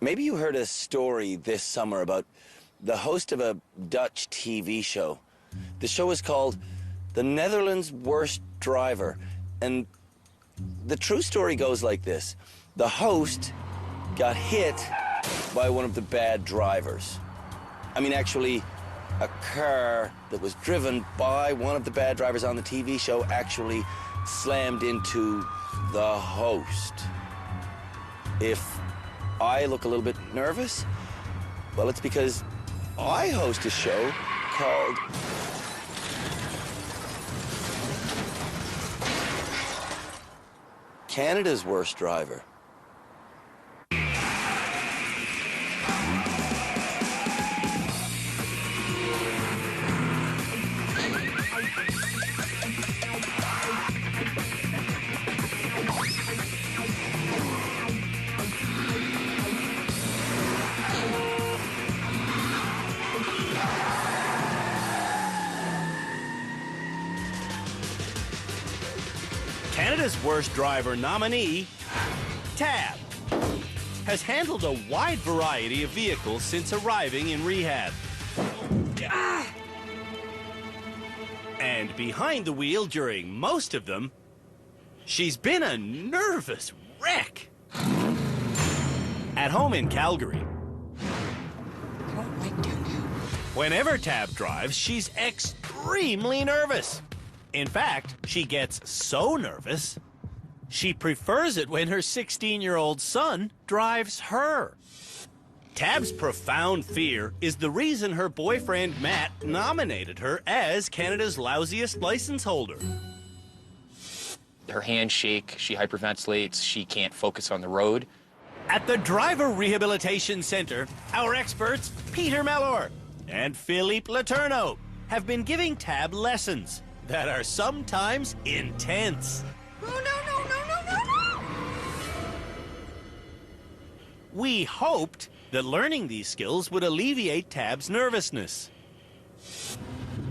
Maybe you heard a story this summer about the host of a Dutch TV show. The show is called The Netherlands' Worst Driver. And the true story goes like this. The host got hit by one of the bad drivers. I mean, actually, a car that was driven by one of the bad drivers on the TV show actually slammed into the host. If I look a little bit nervous, well, it's because I host a show called Canada's Worst Driver. Canada's Worst Driver nominee, Tab, has handled a wide variety of vehicles since arriving in rehab. And behind the wheel during most of them, she's been a nervous wreck. At home in Calgary, whenever Tab drives, she's extremely nervous. In fact, she gets so nervous, she prefers it when her 16-year-old son drives her. Tab's profound fear is the reason her boyfriend Matt nominated her as Canada's lousiest license holder. Her hands shake, she hyperventilates, she can't focus on the road. At the Driver Rehabilitation Center, our experts, Peter Mellor and Philippe Letourneau, have been giving Tab lessons that are sometimes intense. Oh, no. We hoped that learning these skills would alleviate Tab's nervousness.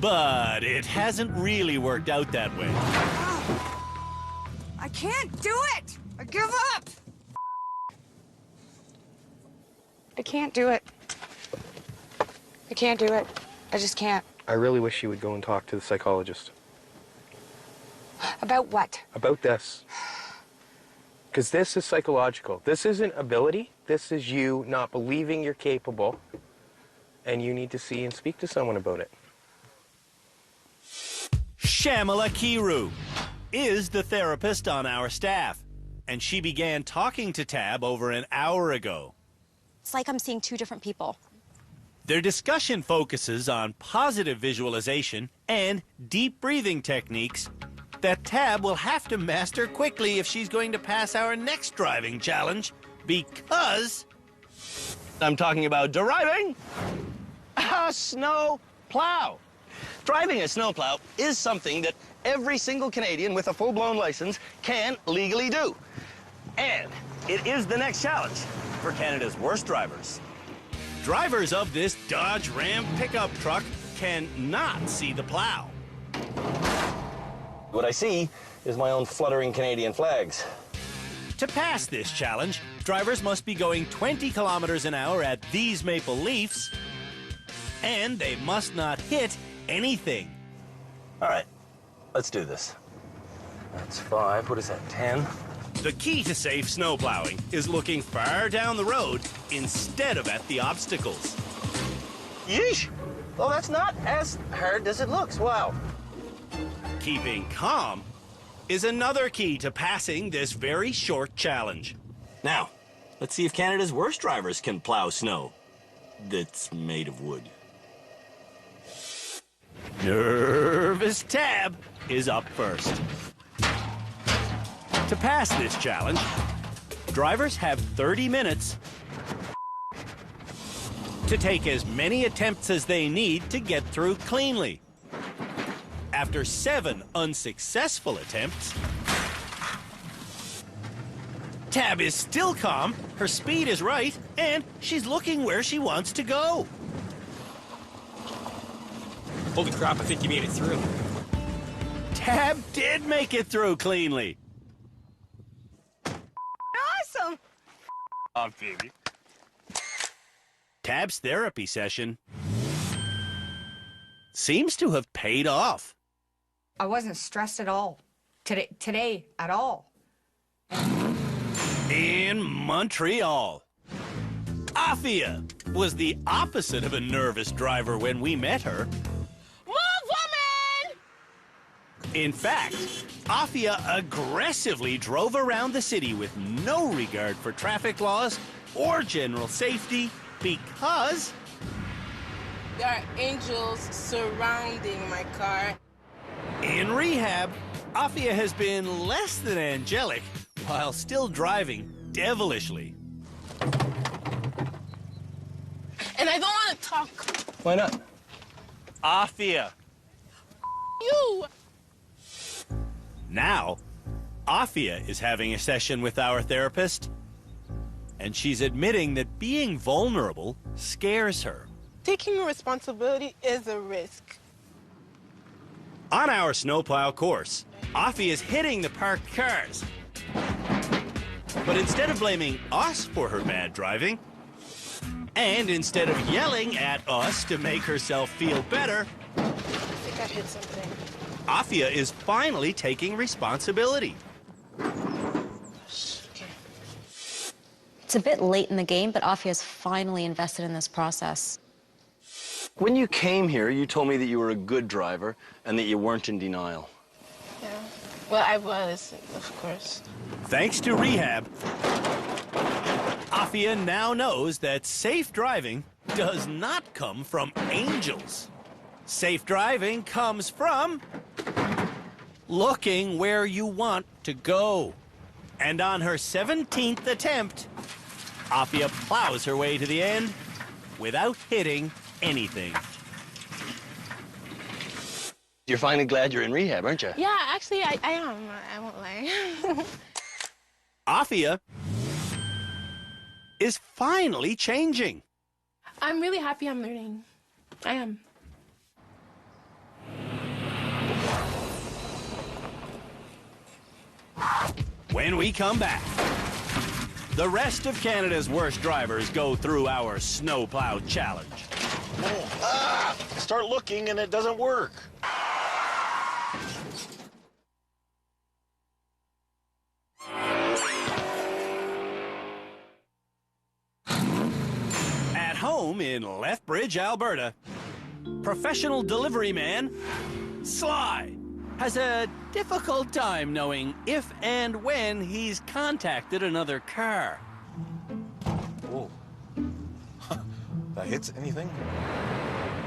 But it hasn't really worked out that way. Oh, I can't do it. I give up. I can't do it. I can't do it. I just can't. I really wish you would go and talk to the psychologist. About what? About this. Because this is psychological. This isn't ability. This is you not believing you're capable, and you need to see and speak to someone about it. Shamala Kiru is the therapist on our staff, and she began talking to Tab over an hour ago. It's like I'm seeing two different people. Their discussion focuses on positive visualization and deep breathing techniques that Tab will have to master quickly if she's going to pass our next driving challenge, because I'm talking about driving a snow plow. Driving a snow plow is something that every single Canadian with a full-blown license can legally do. And it is the next challenge for Canada's worst drivers. Drivers of this Dodge Ram pickup truck cannot see the plow. What I see is my own fluttering Canadian flags. To pass this challenge, drivers must be going 20 kilometers an hour at these maple leafs, and they must not hit anything. All right, let's do this. That's 5. What is that, 10? The key to safe snowplowing is looking far down the road instead of at the obstacles. Yeesh! Well, that's not as hard as it looks. Wow. Keeping calm is another key to passing this very short challenge. Now, let's see if Canada's worst drivers can plow snow that's made of wood. Nervous Tab is up first. To pass this challenge, drivers have 30 minutes to take as many attempts as they need to get through cleanly. After 7 unsuccessful attempts, Tab is still calm, her speed is right, and she's looking where she wants to go. Holy crap, I think you made it through. Tab did make it through cleanly. Awesome. Oh, baby. Cab's therapy session seems to have paid off. I wasn't stressed at all. Today at all. In Montreal, Afia was the opposite of a nervous driver when we met her. Move, woman! In fact, Afia aggressively drove around the city with no regard for traffic laws or general safety because There are angels surrounding my car. in rehab, Afia has been less than angelic while still driving devilishly. And I don't want to talk. Why not? Afia. You! Now, Afia is having a session with our therapist, and she's admitting that being vulnerable scares her. Taking responsibility is a risk. On our snowplow course, Afia is hitting the parked cars. But instead of blaming us for her bad driving, and instead of yelling at us to make herself feel better, I think I hit something. Afia is finally taking responsibility. Okay. It's a bit late in the game, but Afia's finally invested in this process. When you came here, you told me that you were a good driver and that you weren't in denial. Yeah. Well, I was, of course. Thanks to rehab, Afia now knows that safe driving does not come from angels. Safe driving comes from looking where you want to go. And on her 17th attempt, Afia plows her way to the end without hitting anything. You're finally glad you're in rehab, aren't you? Yeah, actually, I am. I won't lie. Afia is finally changing. I'm really happy I'm learning. I am. When we come back, the rest of Canada's worst drivers go through our snowplow challenge. Start looking and it doesn't work. At home in Lethbridge, Alberta, professional delivery man Sly has a difficult time knowing if and when he's contacted another car. Whoa. That hits anything?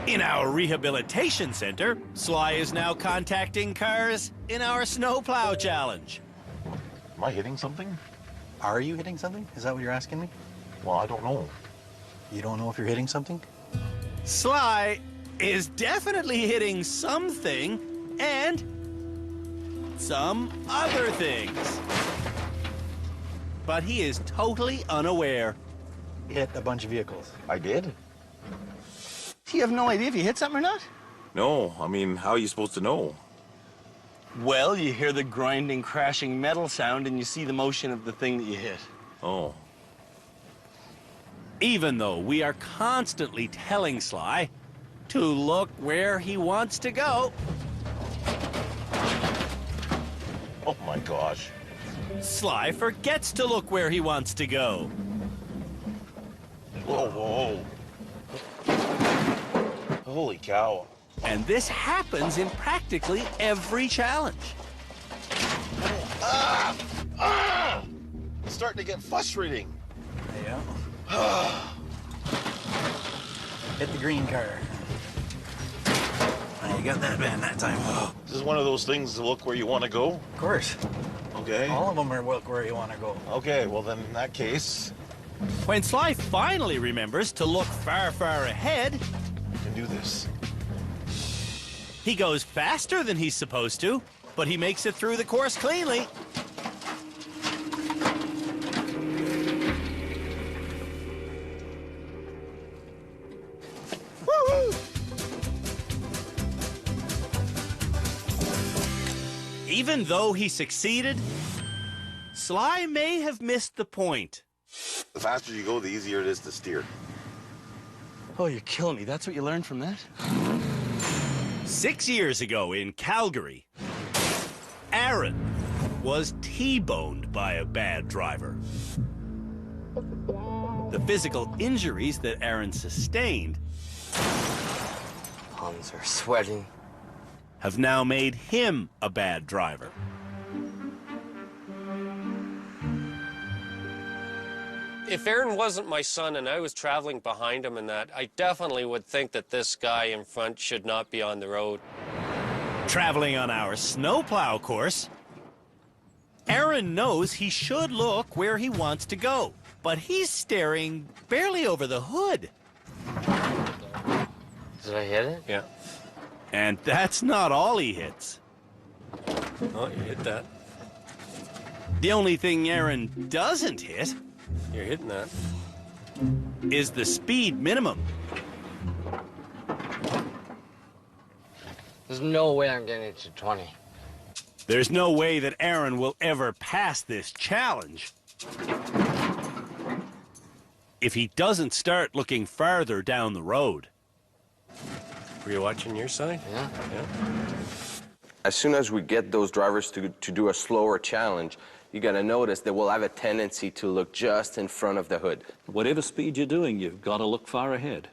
In our rehabilitation center, Sly is now contacting cars in our snowplow challenge. Am I hitting something? Are you hitting something? Is that what you're asking me? Well, I don't know. You don't know if you're hitting something? Sly is definitely hitting something and some other things. But he is totally unaware. Hit a bunch of vehicles. I did? Do you have no idea if you hit something or not? No, I mean, how are you supposed to know? Well, you hear the grinding, crashing metal sound and you see the motion of the thing that you hit. Oh. Even though we are constantly telling Sly to look where he wants to go, Oh my gosh. Sly forgets to look where he wants to go. Whoa, whoa. Holy cow. And this happens in practically every challenge. It's starting to get frustrating. Yeah. Hit the green car. Oh, you got that man that time. This is one of those things to look where you want to go. Of course. Okay. All of them are look where you want to go. Okay, well then in that case, When Sly finally remembers to look far, far ahead, I can do this. he goes faster than he's supposed to, but he makes it through the course cleanly. Woo-hoo! Even though he succeeded, Sly may have missed the point. The faster you go, the easier it is to steer. Oh, you're killing me. That's what you learned from that? 6 years ago in Calgary, Aaron was T-boned by a bad driver. The physical injuries that Aaron sustained Palms are sweating. have now made him a bad driver. If Aaron wasn't my son and I was traveling behind him and that, I definitely would think that this guy in front should not be on the road. Traveling on our snowplow course, Aaron knows he should look where he wants to go, but he's staring barely over the hood. Did I hit it? Yeah. And that's not all he hits. Oh, you hit that. The only thing Aaron doesn't hit You're hitting that. is the speed minimum. There's no way I'm getting it to 20. There's no way that Aaron will ever pass this challenge if he doesn't start looking farther down the road. Were you watching your side? Yeah. Yeah. As soon as we get those drivers to do a slower challenge, you gotta notice that we'll have a tendency to look just in front of the hood. Whatever speed you're doing, you've got to look far ahead.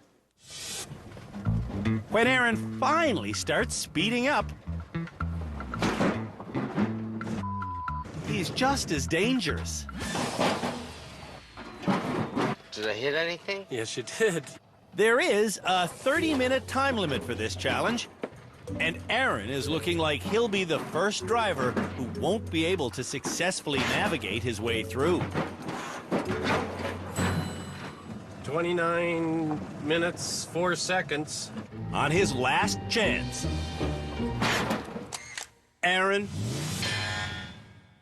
When Aaron finally starts speeding up, he's just as dangerous. Did I hit anything? Yes, you did. There is a 30-minute time limit for this challenge, and Aaron is looking like he'll be the first driver who won't be able to successfully navigate his way through. 29 minutes, 4 seconds. On his last chance, Aaron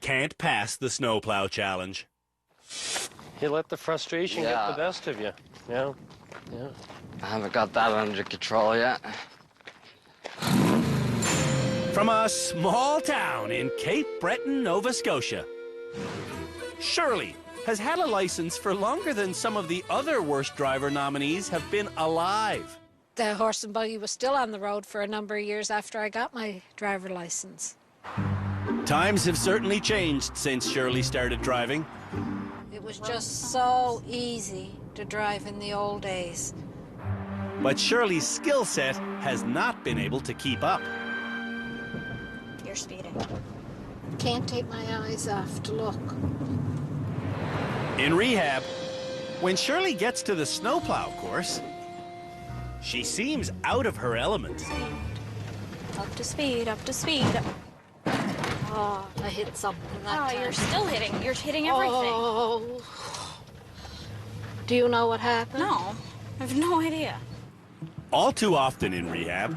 can't pass the snowplow challenge. You let the frustration get the best of you. Yeah. Yeah. I haven't got that under control yet. From a small town in Cape Breton, Nova Scotia, Shirley has had a license for longer than some of the other worst driver nominees have been alive. The horse and buggy was still on the road for a number of years after I got my driver license. Times have certainly changed since Shirley started driving. It was just so easy to drive in the old days. But Shirley's skill set has not been able to keep up. You're speeding. Can't take my eyes off to look. In rehab, when Shirley gets to the snowplow course, she seems out of her element. Up to speed, up to speed. Oh, I hit something that time. You're still hitting. You're hitting everything. Oh. Do you know what happened? No, I have no idea. All too often in rehab,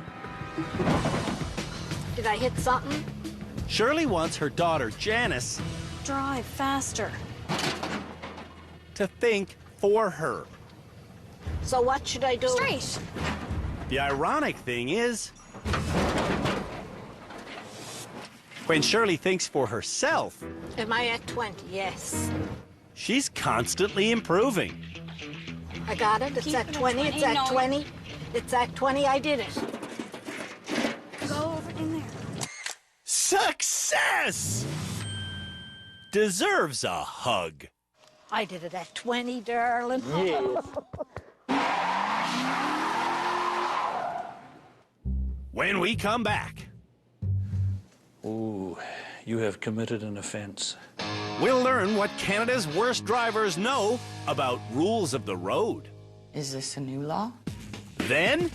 Did I hit something? Shirley wants her daughter, Janice, Drive faster. to think for her. So what should I do? Straight. The ironic thing is, when Shirley thinks for herself, Am I at 20? Yes. she's constantly improving. I got it. It's Keep at it at 20. 20. It's at No. 20. It's at 20. I did it. Go over in there. Success! Deserves a hug. I did it at 20, darling. When we come back, Ooh, you have committed an offense. we'll learn what Canada's worst drivers know about rules of the road. Is this a new law? Then,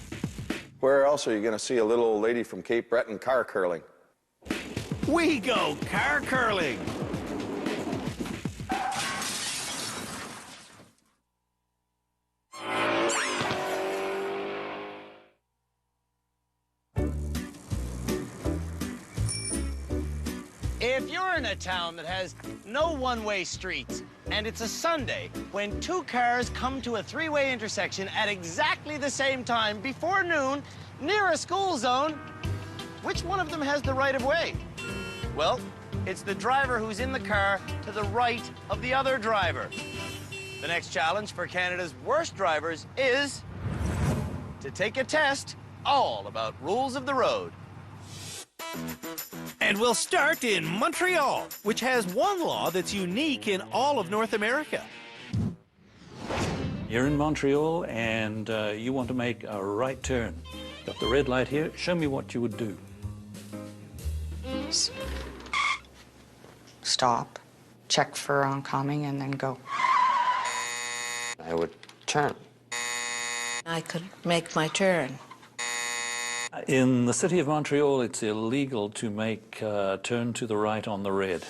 Where else are you going to see a little old lady from Cape Breton car curling? we go car curling. If you're in a town that has no one-way streets, and it's a Sunday when two cars come to a three-way intersection at exactly the same time before noon near a school zone, which one of them has the right of way? Well, it's the driver who's in the car to the right of the other driver. The next challenge for Canada's worst drivers is to take a test all about rules of the road. And we'll start in Montreal, which has one law that's unique in all of North America. You're in Montreal and you want to make a right turn. Got the red light here. Show me what you would do. Stop, check for oncoming, and then go. I would turn. I could make my turn. In the city of Montreal, it's illegal to make a turn to the right on the red.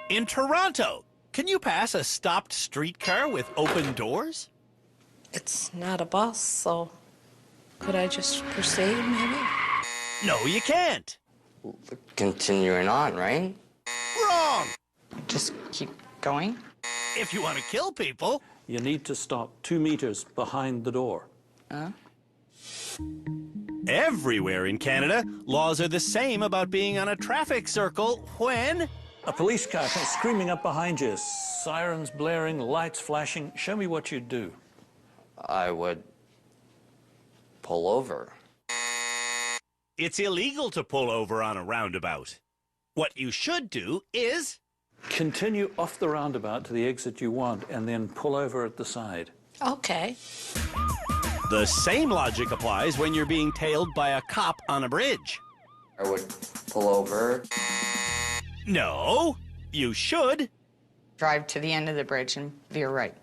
In Toronto, can you pass a stopped streetcar with open doors? It's not a bus, so could I just proceed, maybe? No, you can't. Continuing on, right? Wrong! Just keep going? If you want to kill people. You need to stop 2 meters behind the door. Everywhere in Canada, laws are the same about being on a traffic circle when... A police car comes screaming up behind you, sirens blaring, lights flashing. Show me what you'd do. I would pull over. It's illegal to pull over on a roundabout. What you should do is... Continue off the roundabout to the exit you want and then pull over at the side. Okay. The same logic applies when you're being tailed by a cop on a bridge. I would pull over. No, you should. Drive to the end of the bridge and veer right.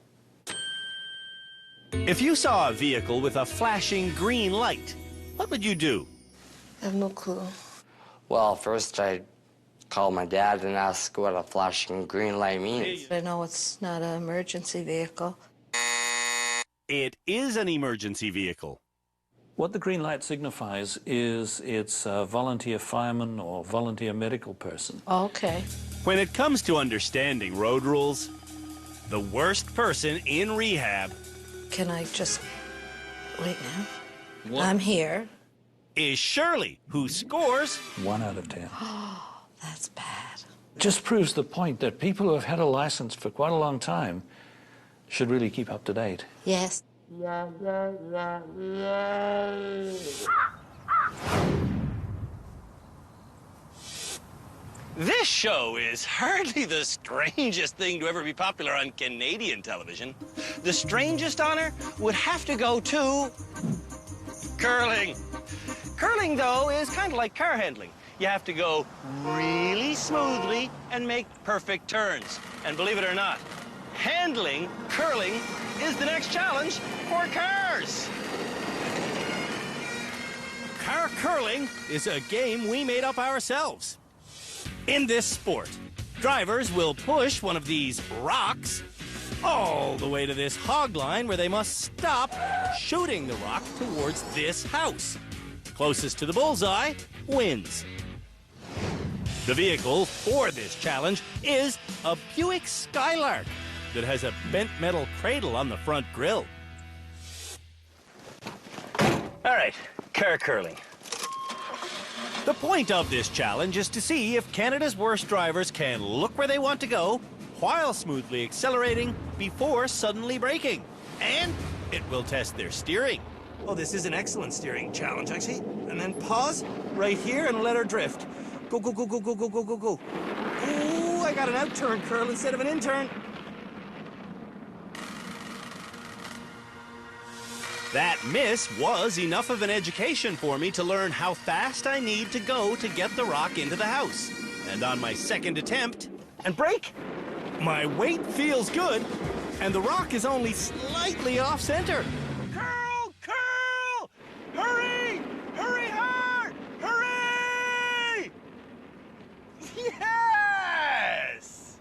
If you saw a vehicle with a flashing green light, what would you do? I have no clue. Well, first I'd call my dad and ask what a flashing green light means. I know it's not an emergency vehicle. It is an emergency vehicle. What the green light signifies is it's a volunteer fireman or volunteer medical person. Okay. When it comes to understanding road rules, the worst person in rehab... Can I just wait now? What? I'm here. ...is Shirley, who scores... 1 out of 10. That's bad. Just proves the point that people who have had a license for quite a long time should really keep up to date. Yes. This show is hardly the strangest thing to ever be popular on Canadian television. The strangest honor would have to go to... curling. Curling, though, is kind of like car handling. You have to go really smoothly and make perfect turns. And believe it or not, handling curling is the next challenge for cars. Car curling is a game we made up ourselves. In this sport, drivers will push one of these rocks all the way to this hog line where they must stop shooting the rock towards this house. Closest to the bullseye wins. The vehicle for this challenge is a Buick Skylark that has a bent metal cradle on the front grille. All right, car curling. The point of this challenge is to see if Canada's worst drivers can look where they want to go while smoothly accelerating before suddenly braking. And it will test their steering. Oh, this is an excellent steering challenge, actually. And then pause right here and let her drift. Go, go, go, go, go, go, go, go, go. Ooh, I got an out-turn curl instead of an in-turn. That miss was enough of an education for me to learn how fast I need to go to get the rock into the house. And on my second attempt... And brake? My weight feels good, and the rock is only slightly off-center. Curl! Curl! Hurry! Hurry hard! Hurry! Yes!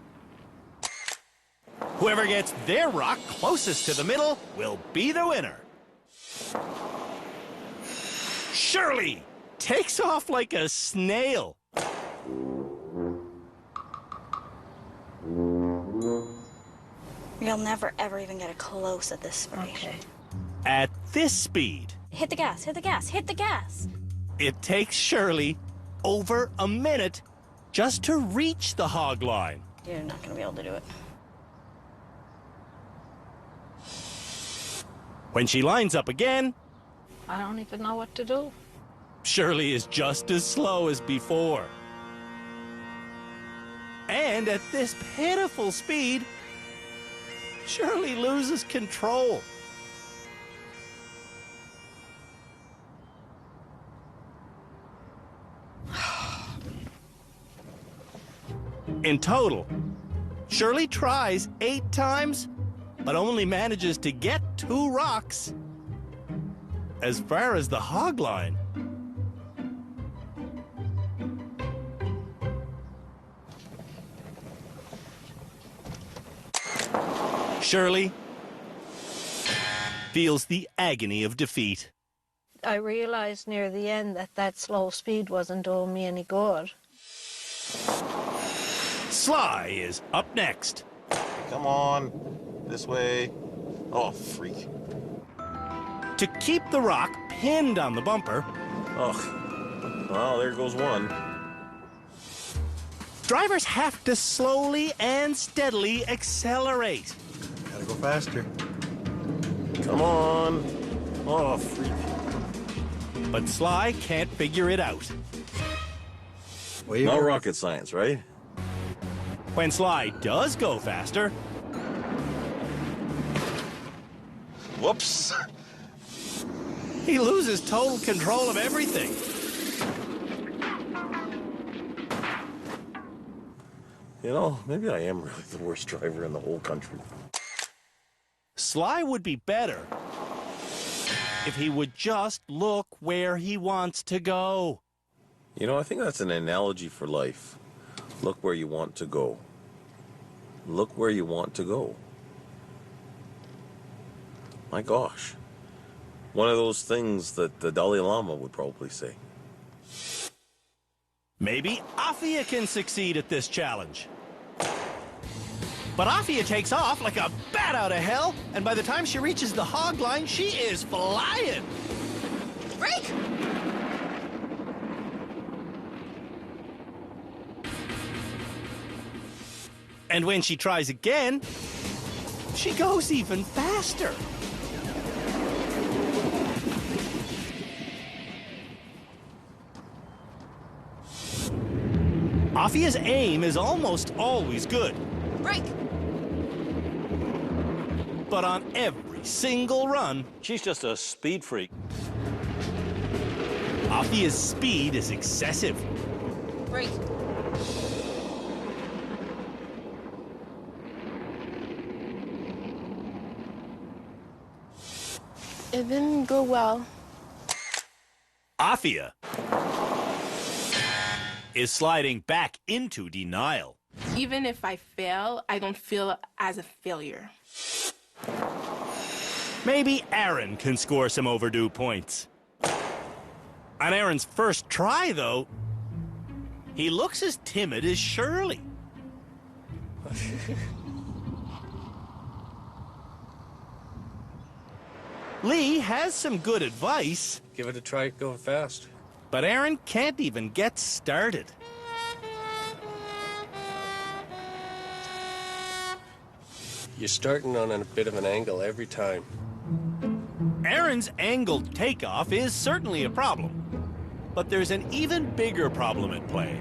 Whoever gets their rock closest to the middle will be the winner. Shirley takes off like a snail. You'll never, ever even get a close at this speed. Okay. At this speed, Hit the gas, hit the gas, hit the gas. it takes Shirley over a minute just to reach the hog line. You're not going to be able to do it. When she lines up again, I don't even know what to do. Shirley is just as slow as before. And at this pitiful speed, Shirley loses control. In total, Shirley tries 8 times, but only manages to get 2 rocks. As far as the hog line. Shirley feels the agony of defeat. I realized near the end that that slow speed wasn't doing me any good. Sly is up next. Come on. This way. Oh, freak. To keep the rock pinned on the bumper. Oh, well, there goes one. Drivers have to slowly and steadily accelerate. Gotta go faster. Come on. Oh, freak. But Sly can't figure it out. No rocket science, right? When Sly does go faster... Whoops. He loses total control of everything. You know, maybe I am really the worst driver in the whole country. Sly would be better if he would just look where he wants to go. You know, I think that's an analogy for life. Look where you want to go. Look where you want to go. My gosh. One of those things that the Dalai Lama would probably say. Maybe Afia can succeed at this challenge. But Afia takes off like a bat out of hell, and by the time she reaches the hog line, she is flying. Brake! And when she tries again, she goes even faster. Afia's aim is almost always good. Brake! But on every single run, she's just a speed freak. Afia's speed is excessive. Brake! It didn't go well. Afia is sliding back into denial. Even if I fail, I don't feel as a failure. Maybe Aaron can score some overdue points. On Aaron's first try, though, he looks as timid as Shirley. Lee has some good advice. Give it a try going fast. But Aaron can't even get started. You're starting on a bit of an angle every time. Aaron's angled takeoff is certainly a problem. But there's an even bigger problem at play.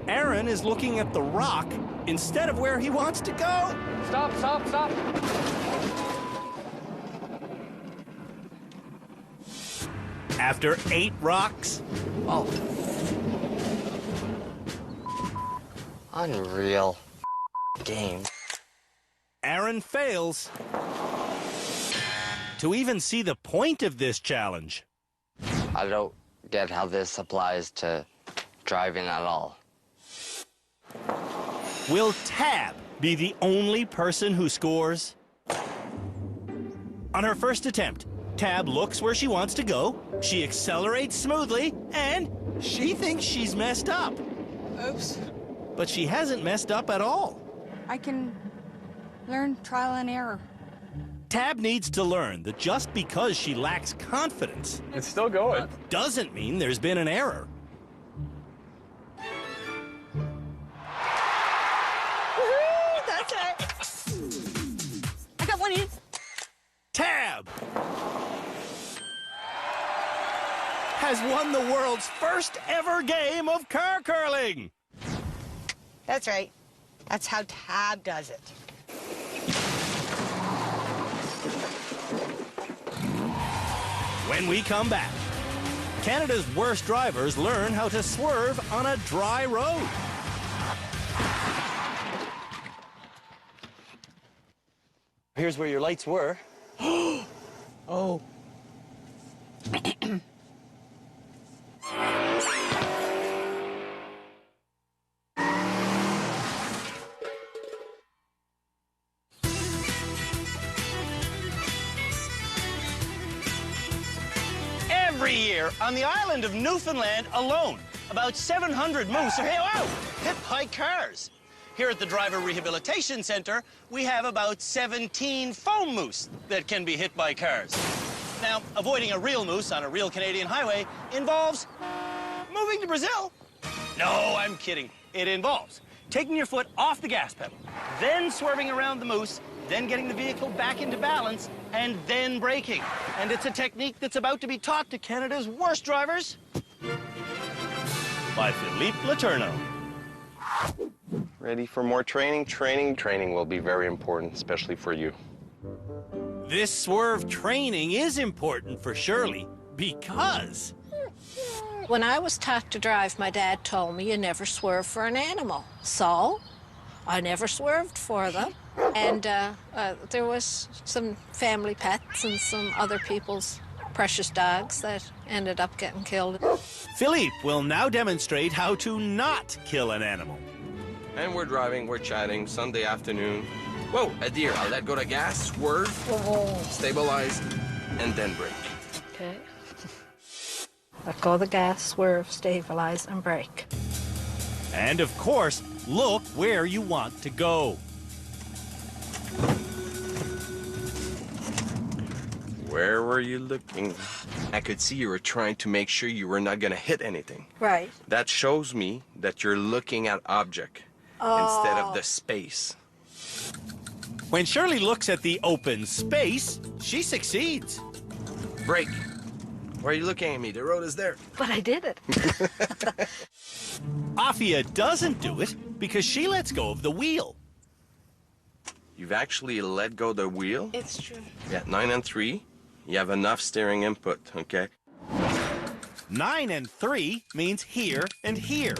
Aaron is looking at the rock instead of where he wants to go. Stop, stop, stop. After 8 rocks... Oh. Unreal game. Aaron fails to even see the point of this challenge. I don't get how this applies to driving at all. Will Tab be the only person who scores? On her first attempt, Tab looks where she wants to go, she accelerates smoothly, and she thinks she's messed up. Oops. But she hasn't messed up at all. I can learn trial and error. Tab needs to learn that just because she lacks confidence... It's still going. ...doesn't mean there's been an error. Woohoo! That's it! I got one in. Tab! has won the world's first ever game of car curling. That's right. That's how Tab does it. When we come back, Canada's worst drivers learn how to swerve on a dry road. Here's where your lights were. Oh. Every year on the island of Newfoundland alone, about 700 moose are hit by cars. Here at the Driver Rehabilitation Center, we have about 17 foam moose that can be hit by cars. Now, avoiding a real moose on a real Canadian highway involves moving to Brazil. No, I'm kidding. It involves taking your foot off the gas pedal, then swerving around the moose, then getting the vehicle back into balance, and then braking. And it's a technique that's about to be taught to Canada's worst drivers by Philippe Letourneau. Ready for more training? Training will be very important, especially for you. This swerve training is important for Shirley because... When I was taught to drive, my dad told me you never swerve for an animal. So I never swerved for them. And there was some family pets and some other people's precious dogs that ended up getting killed. Philippe will now demonstrate how to not kill an animal. And we're driving, we're chatting, Sunday afternoon. Whoa, a deer. I'll let go the gas, swerve, stabilize, and then brake. Okay. Let go of the gas, swerve, stabilize, and brake. And of course, look where you want to go. Where were you looking? I could see you were trying to make sure you were not going to hit anything. Right. That shows me that you're looking at object instead of the space. When Shirley looks at the open space, she succeeds. Brake. Why are you looking at me? The road is there. But I did it. Afia doesn't do it because she lets go of the wheel. You've actually let go the wheel? It's true. Yeah, 9 and 3. You have enough steering input, okay? 9 and 3 means here and here.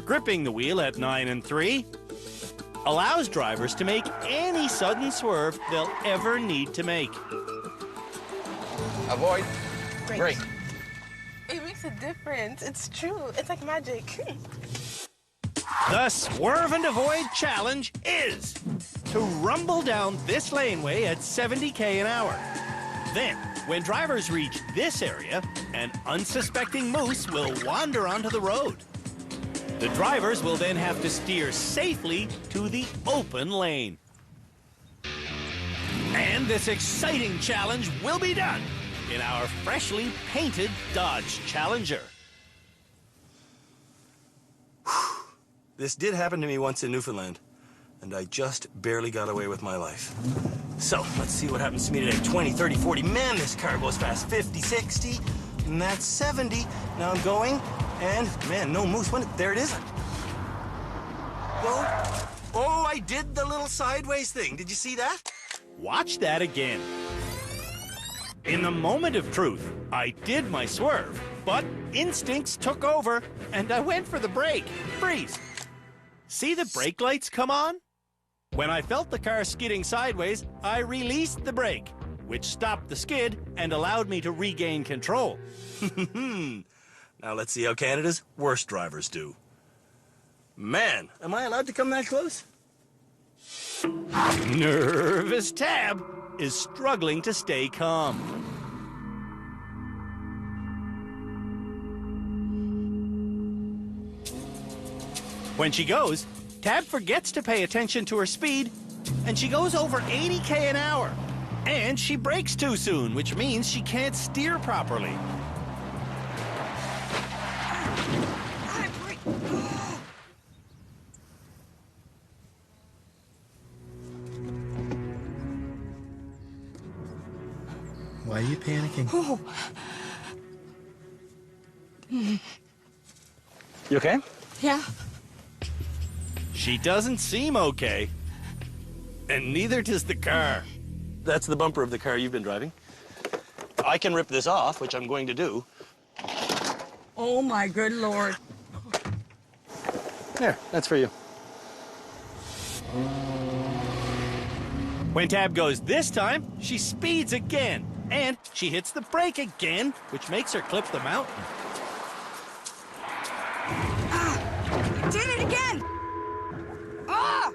Gripping the wheel at 9 and 3 allows drivers to make any sudden swerve they'll ever need to make. Avoid. Brake. It makes a difference. It's true. It's like magic. The Swerve and Avoid Challenge is to rumble down this laneway at 70 km/h. Then, when drivers reach this area, an unsuspecting moose will wander onto the road. The drivers will then have to steer safely to the open lane. And this exciting challenge will be done in our freshly painted Dodge Challenger. This did happen to me once in Newfoundland, and I just barely got away with my life. So, let's see what happens to me today. 20, 30, 40. Man, this car goes fast. 50, 60, and that's 70. Now I'm going, and man, no moose. There it is. Go. Oh, I did the little sideways thing. Did you see that? Watch that again. In the moment of truth, I did my swerve, but instincts took over, and I went for the brake. Freeze. See the brake lights come on? When I felt the car skidding sideways, I released the brake, which stopped the skid and allowed me to regain control. Now let's see how Canada's worst drivers do. Man, am I allowed to come that close? Nervous Tab is struggling to stay calm. When she goes, Tab forgets to pay attention to her speed, and she goes over 80 km/h. And she brakes too soon, which means she can't steer properly. Why are you panicking? Oh. You okay? Yeah. She doesn't seem okay. And neither does the car. That's the bumper of the car you've been driving. I can rip this off, which I'm going to do. Oh, my good Lord. There, that's for you. When Tab goes this time, she speeds again. And she hits the brake again, which makes her clip the mountain. Ah! Did it again! Ah!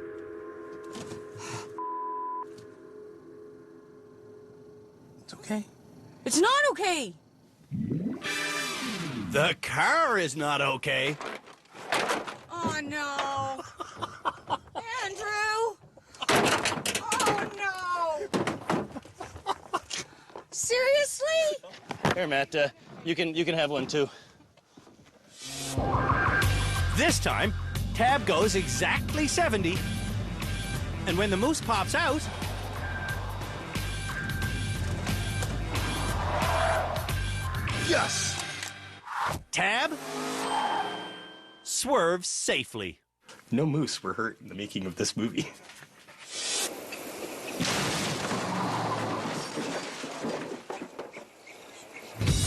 It's okay. It's not okay! The car is not okay. Oh, no! Andrew! Oh, no! Seriously? Here, Matt, you can have one too. This time, Tab goes exactly 70. And when the moose pops out, yes! Tab swerves safely. No moose were hurt in the making of this movie.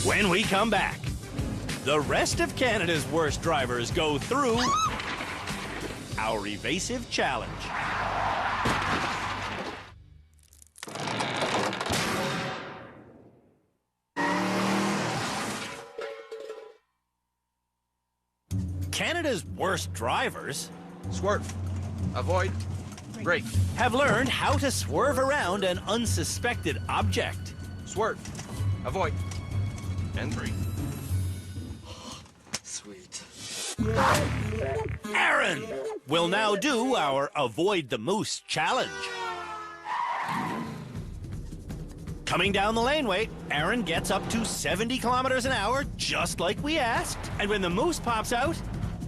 When we come back, the rest of Canada's worst drivers go through our evasive challenge. Canada's worst drivers Swerve. Avoid. Brake. have learned how to swerve around an unsuspected object. Swerve. Avoid. And brake. Sweet. Aaron will now do our Avoid the Moose challenge. Coming down the laneway, Aaron gets up to 70 kilometers an hour, just like we asked. And when the moose pops out,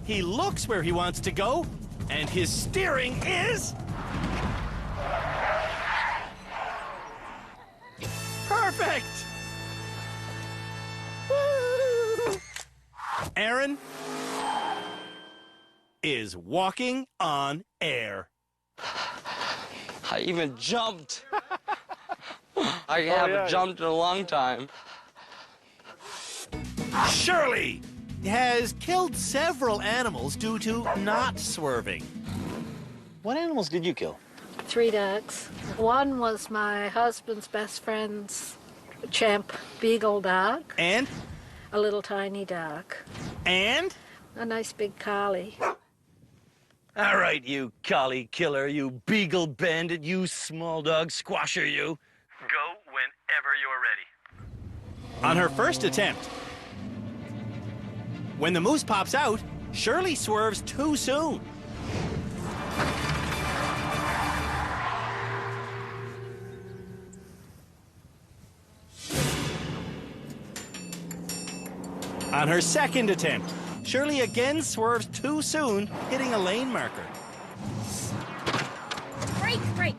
he looks where he wants to go, and his steering is... perfect! Woo! Aaron is walking on air. I even jumped. I haven't jumped in a long time. Shirley has killed several animals due to not swerving. What animals did you kill? 3 dogs. One was my husband's best friend's champ beagle dog. And? A little tiny dog. And? A nice big collie. All right, you collie killer, you beagle bandit, you small dog squasher, you. Go whenever you're ready. On her first attempt, when the moose pops out, Shirley swerves too soon. On her second attempt, Shirley again swerves too soon, hitting a lane marker. Brake, brake.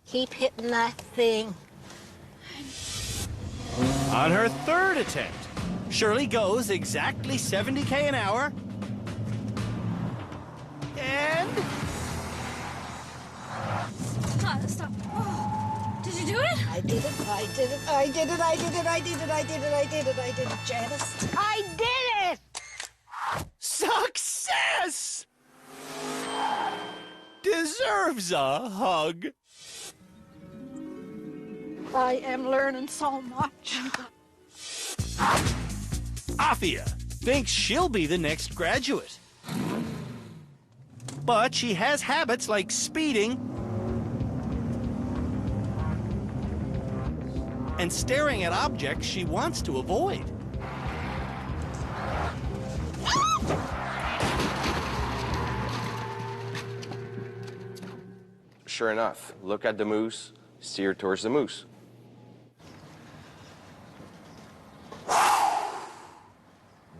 Keep hitting that thing. On her third attempt, Shirley goes exactly 70 an hour. And... Stop. Oh. Did you do it? I did it. I did it. I did it. I did it. I did it. I did it. I did it. I did it, Janice. I did it! Success! Deserves a hug. I am learning so much. Afia thinks she'll be the next graduate. But she has habits like speeding and staring at objects she wants to avoid. Sure enough, look at the moose, steer towards the moose.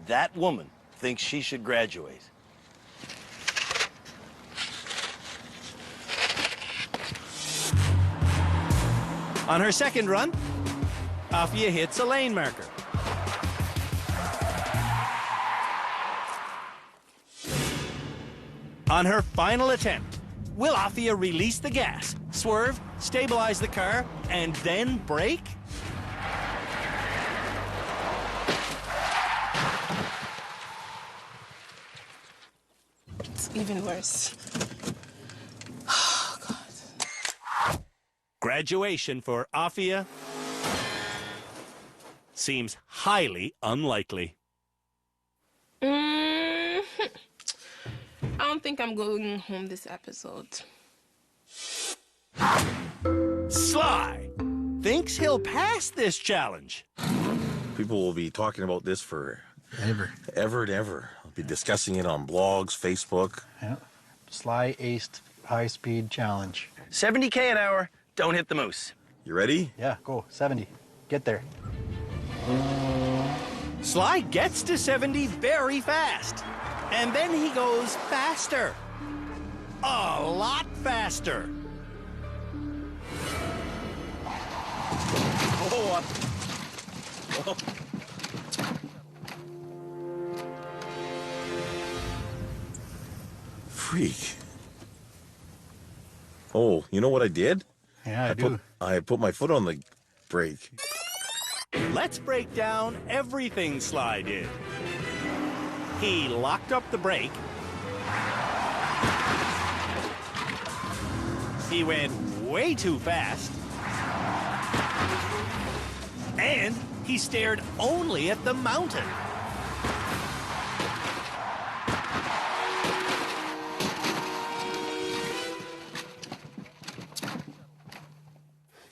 That woman thinks she should graduate. On her second run, Afia hits a lane marker. On her final attempt, will Afia release the gas, swerve, stabilize the car, and then brake? It's even worse. Graduation for Afia seems highly unlikely. I don't think I'm going home this episode. Sly thinks he'll pass this challenge. People will be talking about this for Ever. ever and ever. I'll be discussing it on blogs, Facebook. Yeah. Sly aced high-speed challenge. 70K an hour, don't hit the moose. You ready? Yeah, go. 70. Get there. Sly gets to 70 very fast. And then he goes faster. A lot faster. Oh, Freak. Oh, you know what I did? Yeah, I do. I put my foot on the brake. Let's break down everything Sly did. He locked up the brake. He went way too fast. And he stared only at the mountain.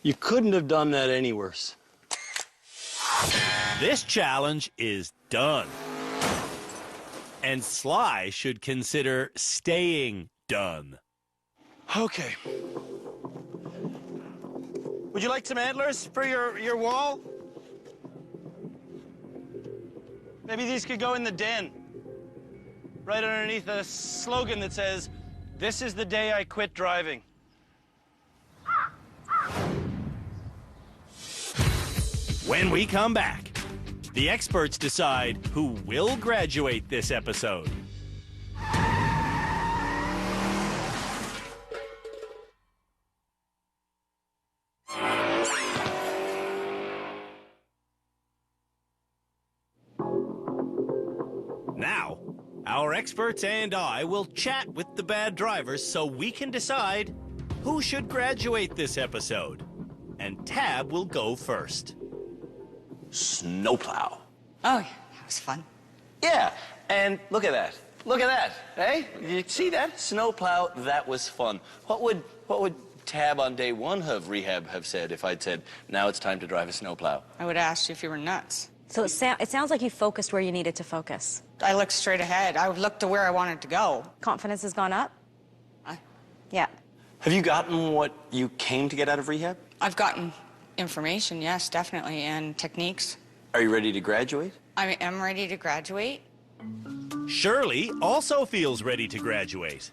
You couldn't have done that any worse. This challenge is done. And Sly should consider staying done. Okay. Would you like some antlers for your wall? Maybe these could go in the den. Right underneath a slogan that says, "This is the day I quit driving." When we come back, the experts decide who will graduate this episode. Now, our experts and I will chat with the bad drivers so we can decide who should graduate this episode. And Tab will go first. Snowplow. Oh, yeah, that was fun. Yeah, and look at that. Look at that, hey? You see that? Snowplow, that was fun. What would Tab on day one of rehab have said if I'd said, now it's time to drive a snowplow? I would have asked you if you were nuts. So it sounds like you focused where you needed to focus. I looked straight ahead. I looked to where I wanted to go. Confidence has gone up? Yeah. Have you gotten what you came to get out of rehab? I've gotten information, yes, definitely, and techniques. Are you ready to graduate? I am ready to graduate. Shirley also feels ready to graduate.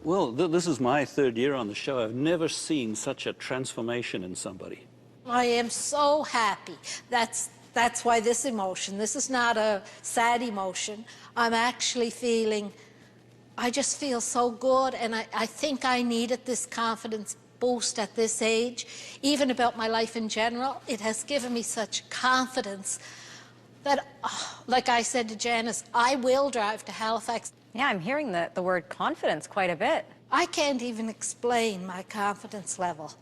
Well, this is my third year on the show. I've never seen such a transformation in somebody. I am so happy. That's why this emotion, this is not a sad emotion. I'm actually feeling, I just feel so good, and I think I needed this confidence boost at this age. Even about my life in general, it has given me such confidence that, like I said to Janice, I will drive to Halifax. Yeah, I'm hearing the word confidence quite a bit. I can't even explain my confidence level.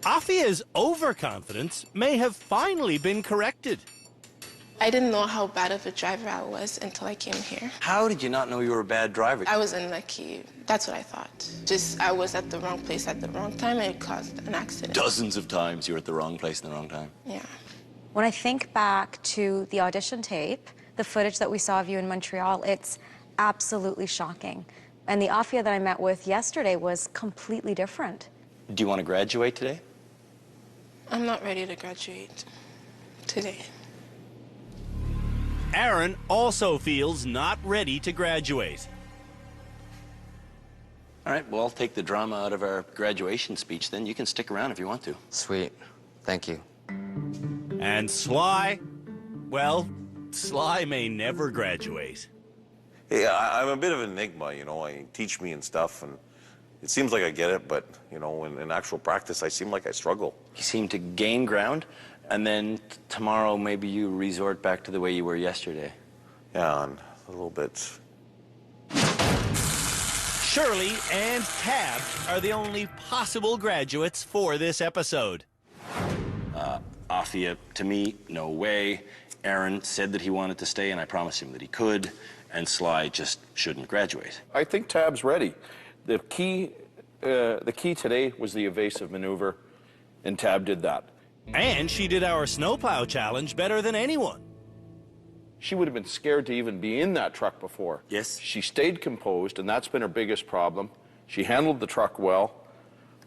Afia's overconfidence may have finally been corrected. I didn't know how bad of a driver I was until I came here. How did you not know you were a bad driver? I was unlucky. That's what I thought. Just I was at the wrong place at the wrong time and it caused an accident. Dozens of times you were at the wrong place in the wrong time. Yeah. When I think back to the audition tape, the footage that we saw of you in Montreal, it's absolutely shocking. And the Afia that I met with yesterday was completely different. Do you want to graduate today? I'm not ready to graduate today. Aaron also feels not ready to graduate. All right, well, I'll take the drama out of our graduation speech then. You can stick around if you want to. Sweet. Thank you. And Sly, well, Sly may never graduate. Hey, I'm a bit of an enigma, you know. I teach me and stuff, and it seems like I get it, but, you know, in actual practice, I seem like I struggle. You seem to gain ground, and then tomorrow maybe you resort back to the way you were yesterday. Yeah, and a little bit. Shirley and Tab are the only possible graduates for this episode. Afia, to me, no way. Aaron said that he wanted to stay, and I promised him that he could. And Sly just shouldn't graduate. I think Tab's ready. The key today was the evasive maneuver, and Tab did that. And she did our snowplow challenge better than anyone. She would have been scared to even be in that truck before. Yes. She stayed composed, and that's been her biggest problem. She handled the truck well.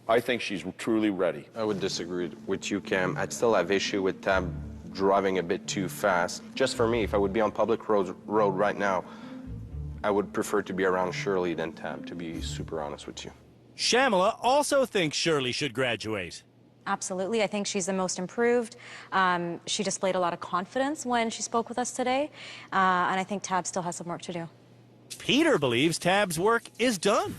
I think she's truly ready. I would disagree with you, Cam. I'd still have issue with Tab driving a bit too fast. Just for me, if I would be on public road right now, I would prefer to be around Shirley than Tab, to be super honest with you. Shamala also thinks Shirley should graduate. Absolutely. I think she's the most improved. She displayed a lot of confidence when she spoke with us today, and I think Tab still has some work to do. Peter believes Tab's work is done.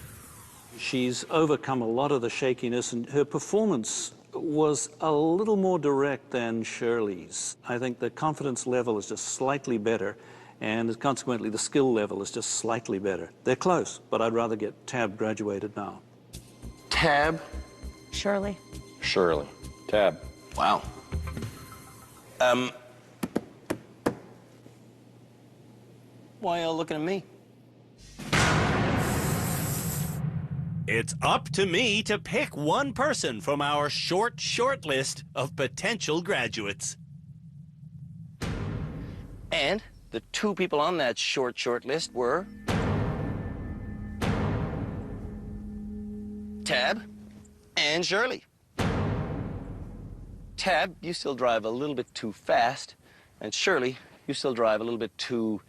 She's overcome a lot of the shakiness, and her performance was a little more direct than Shirley's. I think the confidence level is just slightly better, and consequently the skill level is just slightly better. They're close, but I'd rather get Tab graduated now. Tab? Shirley. Shirley. Tab. Wow. Why are you all looking at me? It's up to me to pick one person from our short list of potential graduates. And the two people on that short list were Tab and Shirley. Tab, you still drive a little bit too fast, and Shirley, you still drive a little bit too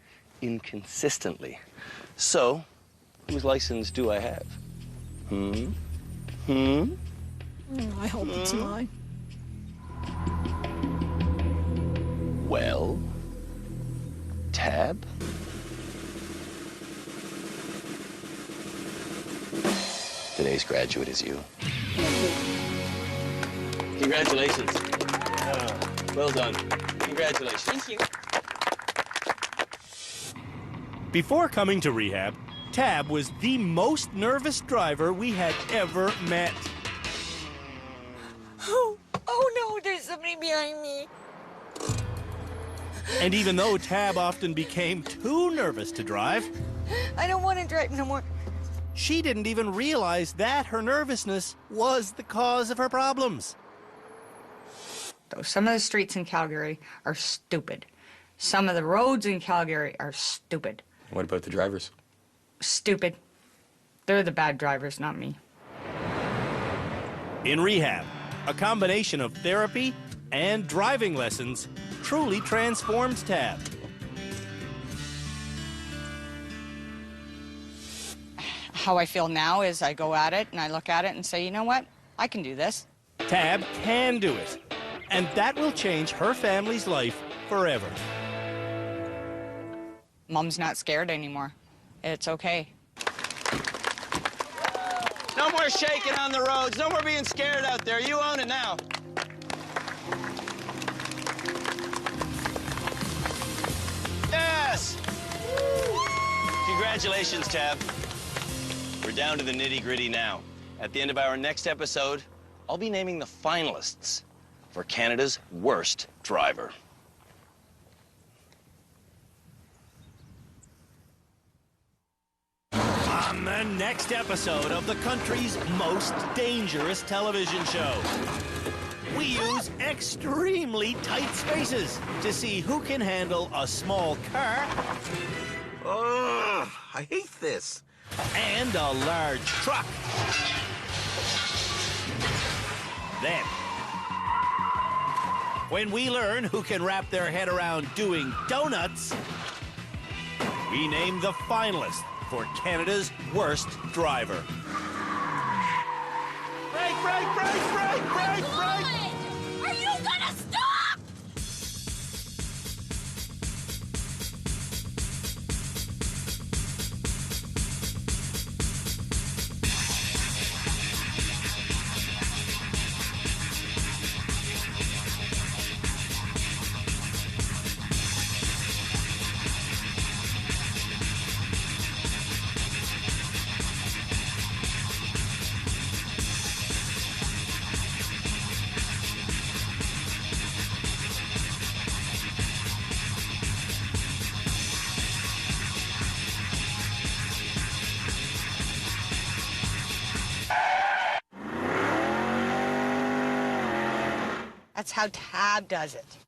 inconsistently. So, whose license do I have? I hope it's mine. Well, Tab? Today's graduate is you. Congratulations. Well done. Congratulations. Thank you. Before coming to rehab, Tab was the most nervous driver we had ever met. Oh no, there's somebody behind me. And even though Tab often became too nervous to drive, I don't want to drive no more. she didn't even realize that her nervousness was the cause of her problems. Some of the streets in Calgary are stupid. Some of the roads in Calgary are stupid. What about the drivers? Stupid. They're the bad drivers, not me. In rehab, a combination of therapy and driving lessons truly transformed Tab. How I feel now is I go at it and I look at it and say, you know what? I can do this. Tab can do it, and that will change her family's life forever. Mom's not scared anymore. It's okay. No more shaking on the roads. No more being scared out there. You own it now. Yes! Congratulations, Tab. We're down to the nitty-gritty now. At the end of our next episode, I'll be naming the finalists for Canada's worst driver. On the next episode of the country's most dangerous television show, we use extremely tight spaces to see who can handle a small car. Ugh, I hate this. And a large truck. Then, when we learn who can wrap their head around doing donuts, we name the finalists for Canada's worst driver. Brake, brake, brake, brake, brake, brake! Are you That's how Tab does it.